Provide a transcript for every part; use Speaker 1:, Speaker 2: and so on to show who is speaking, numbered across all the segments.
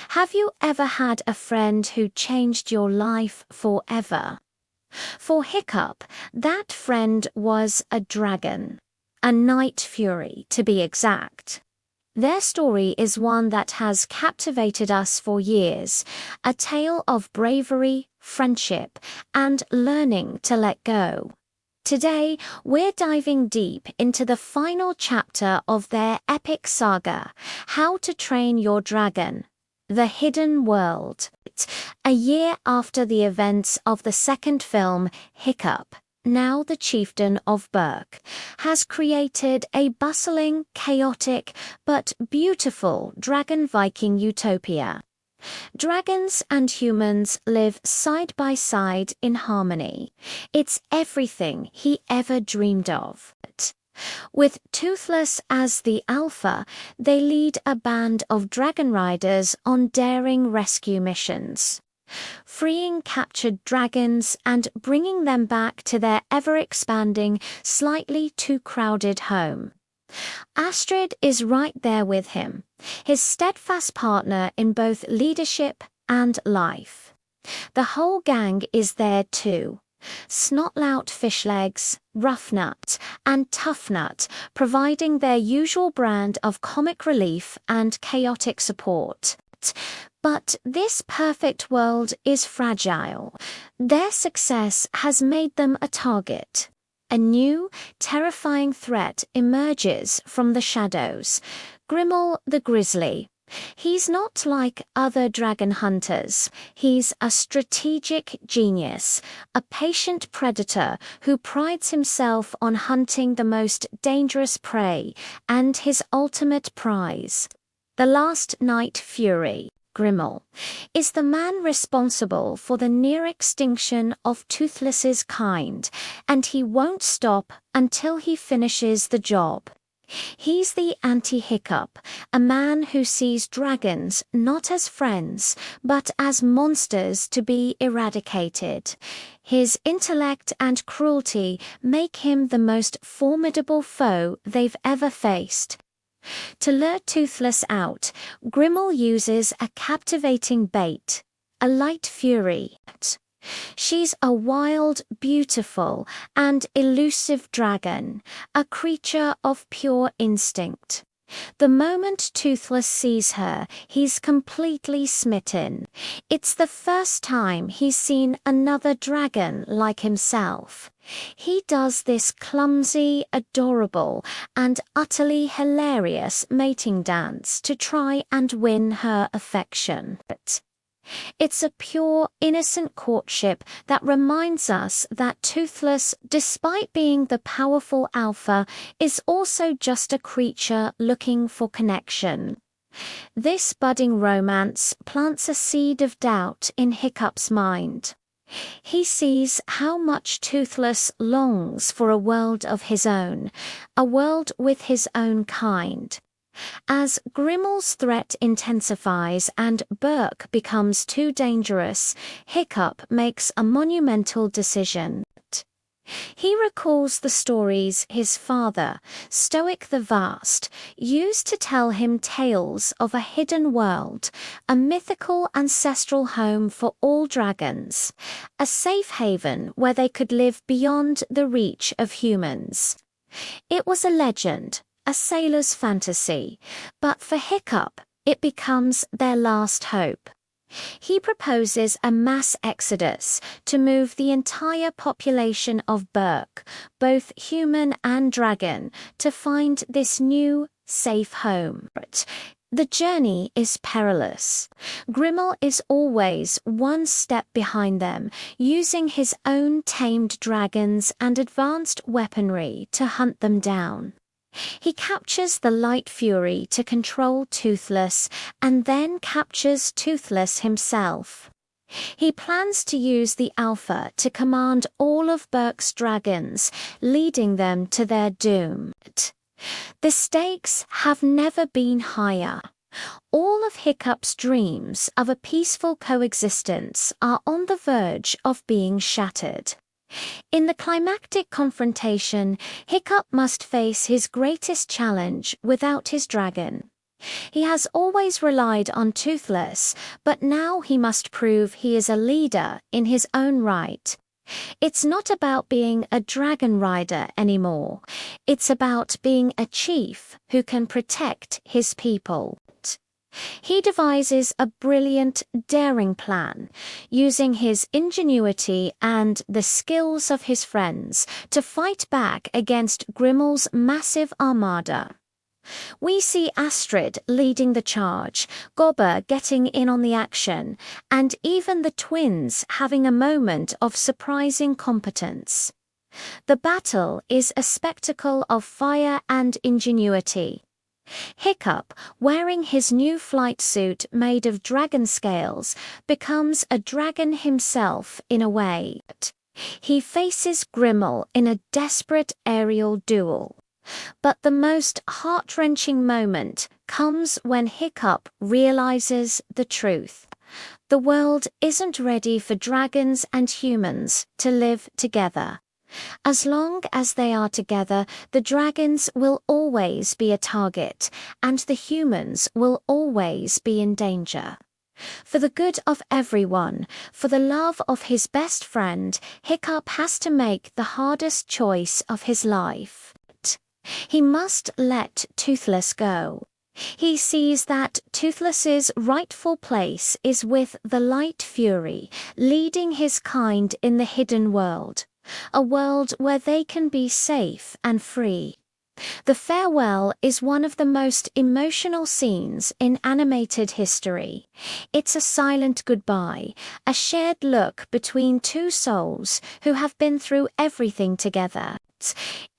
Speaker 1: Have you ever had a friend who changed your life forever? For Hiccup, that friend was a dragon, a night fury to be exact. Their story is one that has captivated us for years, a tale of bravery, friendship, and learning to let go. Today, we're diving deep into the final chapter of their epic saga, How to Train Your Dragon: The Hidden World. A year after the events of the second film, Hiccup, now the chieftain of Berk, has created a bustling, chaotic, but beautiful dragon Viking utopia. Dragons and humans live side by side in harmony. It's everything he ever dreamed of. With Toothless as the alpha, they lead a band of dragon riders on daring rescue missions, freeing captured dragons and bringing them back to their ever-expanding, slightly too crowded home. Astrid is right there with him, his steadfast partner in both leadership and life. The whole gang is there too. Snotlout Fishlegs, Roughnut, and Toughnut providing their usual brand of comic relief and chaotic support. But this perfect world is fragile. Their success has made them a target. A new, terrifying threat emerges from the shadows: Grimmel the Grizzly. He's not like other dragon hunters. He's a strategic genius, a patient predator who prides himself on hunting the most dangerous prey, and his ultimate prize, the last night fury, Grimmel, is the man responsible for the near extinction of Toothless's kind, and he won't stop until he finishes the job. He's the anti-Hiccup, a man who sees dragons not as friends, but as monsters to be eradicated. His intellect and cruelty make him the most formidable foe they've ever faced. To lure Toothless out, Grimmel uses a captivating bait, a light fury. She's a wild, beautiful, and elusive dragon, a creature of pure instinct. The moment Toothless sees her, he's completely smitten. It's the first time he's seen another dragon like himself. He does this clumsy, adorable, and utterly hilarious mating dance to try and win her affection. It's a pure, innocent courtship that reminds us that Toothless, despite being the powerful alpha, is also just a creature looking for connection. This budding romance plants a seed of doubt in Hiccup's mind. He sees how much Toothless longs for a world of his own, a world with his own kind. As Grimmel's threat intensifies and Berk becomes too dangerous, Hiccup makes a monumental decision. He recalls the stories his father, Stoic the Vast, used to tell him tales of a hidden world, a mythical ancestral home for all dragons, a safe haven where they could live beyond the reach of humans. It was a legend, a sailor's fantasy, but for Hiccup, it becomes their last hope. He proposes a mass exodus to move the entire population of Berk, both human and dragon, to find this new, safe home. The journey is perilous. Grimmel is always one step behind them, using his own tamed dragons and advanced weaponry to hunt them down. He captures the Light Fury to control Toothless, and then captures Toothless himself. He plans to use the Alpha to command all of Berk's dragons, leading them to their doom. The stakes have never been higher. All of Hiccup's dreams of a peaceful coexistence are on the verge of being shattered. In the climactic confrontation, Hiccup must face his greatest challenge without his dragon. He has always relied on Toothless, but now he must prove he is a leader in his own right. It's not about being a dragon rider anymore. It's about being a chief who can protect his people. He devises a brilliant, daring plan, using his ingenuity and the skills of his friends to fight back against Grimmel's massive armada. We see Astrid leading the charge, Gobber getting in on the action, and even the twins having a moment of surprising competence. The battle is a spectacle of fire and ingenuity. Hiccup, wearing his new flight suit made of dragon scales, becomes a dragon himself in a way. He faces Grimmel in a desperate aerial duel. But the most heart-wrenching moment comes when Hiccup realizes the truth. The world isn't ready for dragons and humans to live together. As long as they are together, the dragons will always be a target, and the humans will always be in danger. For the good of everyone, for the love of his best friend, Hiccup has to make the hardest choice of his life. He must let Toothless go. He sees that Toothless's rightful place is with the Light Fury, leading his kind in the hidden world. A world where they can be safe and free. The farewell is one of the most emotional scenes in animated history. It's a silent goodbye, a shared look between two souls who have been through everything together.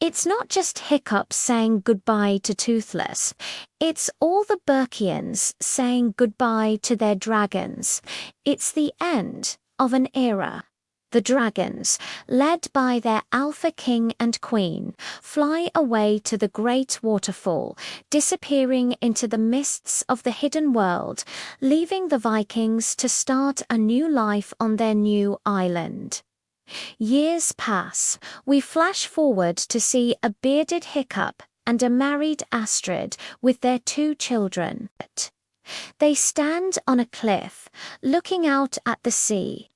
Speaker 1: It's not just Hiccup saying goodbye to Toothless. It's all the Berkians saying goodbye to their dragons. It's the end of an era. The dragons, led by their alpha king and queen, fly away to the great waterfall, disappearing into the mists of the hidden world, leaving the Vikings to start a new life on their new island. Years pass. We flash forward to see a bearded Hiccup and a married Astrid with their 2 children. They stand on a cliff, looking out at the sea.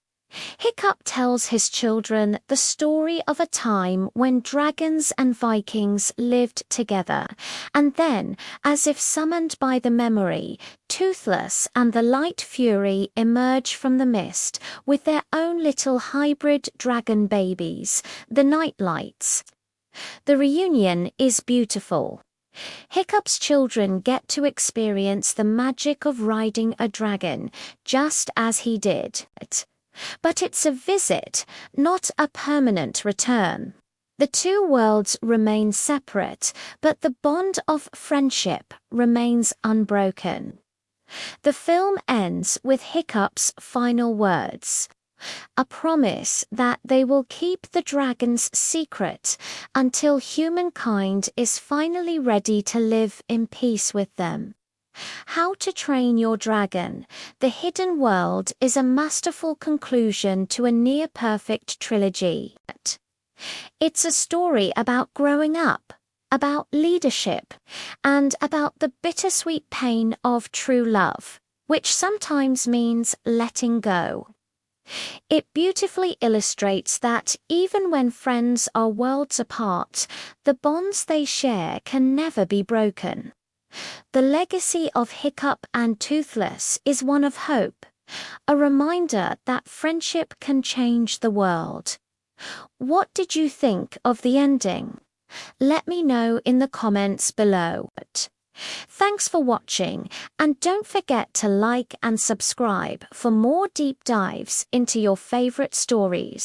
Speaker 1: Hiccup tells his children the story of a time when dragons and Vikings lived together, and then, as if summoned by the memory, Toothless and the Light Fury emerge from the mist with their own little hybrid dragon babies, the Nightlights. The reunion is beautiful. Hiccup's children get to experience the magic of riding a dragon, just as he did. But it's a visit, not a permanent return. The 2 worlds remain separate, but the bond of friendship remains unbroken. The film ends with Hiccup's final words, a promise that they will keep the dragon's secret until humankind is finally ready to live in peace with them. How to Train Your Dragon, The Hidden World is a masterful conclusion to a near-perfect trilogy. It's a story about growing up, about leadership, and about the bittersweet pain of true love, which sometimes means letting go. It beautifully illustrates that even when friends are worlds apart, the bonds they share can never be broken. The legacy of Hiccup and Toothless is one of hope, a reminder that friendship can change the world. What did you think of the ending? Let me know in the comments below. Thanks for watching, and don't forget to like and subscribe for more deep dives into your favorite stories.